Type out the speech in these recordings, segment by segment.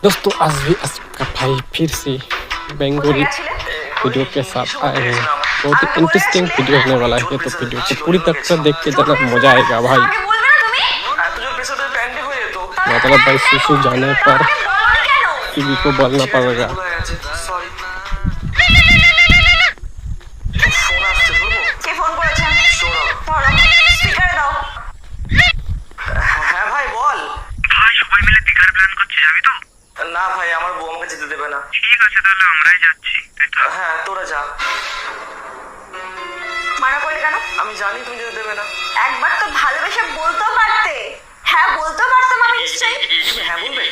दोस्तों आज भी का भाई फिर से बंगाली वीडियो के साथ आए हैं। बहुत ही इंटरेस्टिंग वीडियो होने वाला है, तो वीडियो को पूरी तक देख के जाना, मजा आएगा भाई। मतलब भाई सुसु जाने पर टीवी को बोलना पड़ेगा। না ভাই আমার বউ আমাকে যেতে দেবে না। ঠিক আছে তাহলে আমরাই যাচ্ছি। হ্যাঁ তোরা যা। মানা করলে কেন? আমি জানি তুমি যেতে দেবে না। একবার তো ভালোবেসে বলতেও পারতে। হ্যাঁ বলতেও পারতাম আমি নিশ্চয়ই। তুমি হ্যাঁ বলবে?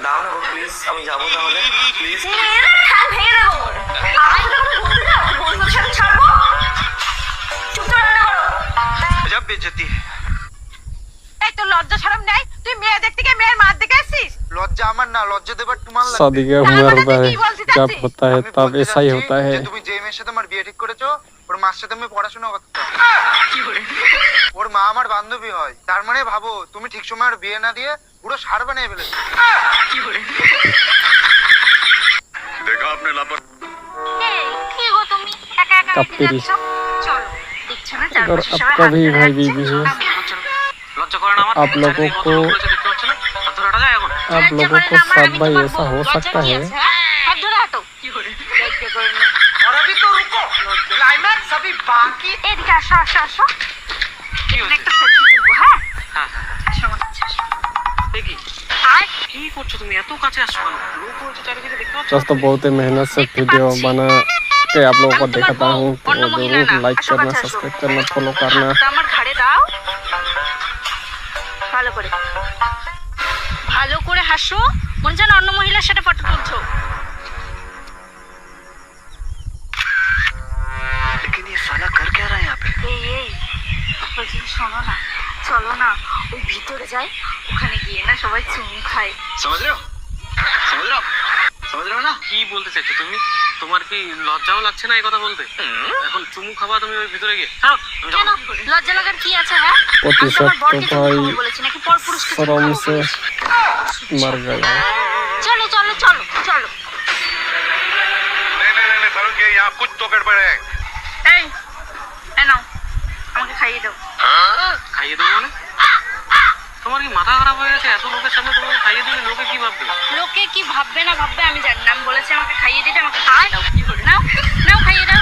দাও না প্লিজ, আমি যাবো তাহলে প্লিজ। মেয়েরা ঠ্যাং ভেঙে দেবো। আমার সাথে কোনো ঘুরতে যাও, বন্ধুর সাথে ছাড়বো। চুপচাপ রান্না করো। যাব বেজতি। এই তো লজ্জা শরম নাই, তুই মেয়ে দেখতে গিয়ে মেয়ের মার দেখে আসছিস। লজ্জা আমার না, লজ্জা দেবার তোমার লাগবে। शादी का उम्र जब होता है तब ऐसा ही होता है। তুমি যে মেয়ের সাথে আমার বিয়ে ঠিক করেছো ওর মার সাথে আমি পড়াশোনা করতাম। ওর মা আমার বান্ধবী হয়, তার মানে ভাবো তুমি ঠিক সময় ওর বিয়ে না দিয়ে পুরো সার বানিয়ে ফেলেছো। देखा आपने लापर কি গো তুমি একা একা कपिल চলো দেখছ না চার अगर পাশে সবাই आपका भी भाई बीवी है, লজ্জা করে না আমার? आप लोगों को দেখতে পাচ্ছ না? হাত ধরে হাঁটা যায় এখন? आप लोगों को साथ भाई ऐसा हो सकता है। হাত ধরে হাঁটো কি করে লজ্জা করে না। और अभी तो रुको, क्लाइमैक्स अभी बाकी। এদিকে আসো আসো আসো কি এখানে হচ্ছে? একটা সেলফি তুলবো। হ্যাঁ হ্যাঁ হ্যাঁ, আসো আমার কাছে আসো। দেখি আর কি করছো তুমি? এত কাছে আসছো কেন? লোক বলছে চারিদিকে দেখতে পাচ্ছ? दोस्तों बहुत ही मेहनत से वीडियो बना के आप लोगों को दिखाता हूँ, तो जरूर लाइक करना, सब्सक्राइब करना, फॉलो करना। হাতটা আমার ঘাড়ে দাও। ভালো করে ভালো করে হাসো, মনে যেন অন্য মহিলার সাথে ফটো তুলছো। लेकिन ये साला कर क्या रहा है यहाँ पे? এই এই বলছি শোনো না, চলো না ওই ভিতরে যাই, ওখানে গিয়ে না সবাই চুমু খায়। समझ रहे हो? समझ रहे हो? समझ रहे हो ना? কি বলতে চাইছো তুমি? তোমার কি লজ্জাও লাগছে না এই কথা বলতে? এখন চুমু খাবা তুমি ওই ভিতরে গিয়ে? ছাড়ো, আমি কেন যাবো। লজ্জা লাগার কি আছে? হ্যাঁ আমি তো আমার বরকে চুমু খাবো বলেছি, নাকি পরপুরুষকে চুমু शर्म খাবো से বলেছি? मर गया। চলো চলো চলো চলো। नहीं सारुण के यहाँ कुछ तो गड़बड़ है। এই এই নাও আমাকে খাইয়ে দাও। খাইয়ে দেবো মানে? তোমার কি মাথা খারাপ হয়ে গেছে? এত লোকের সামনে তোমাকে খাইয়ে দিলে লোকে কি ভাববে? লোকে কি ভাববে না ভাববে আমি জানি না, আমি বলেছি আমাকে খাইয়ে দিতে, আমাকে খাইয়ে দাও। নাও নাও খাইয়ে দাও।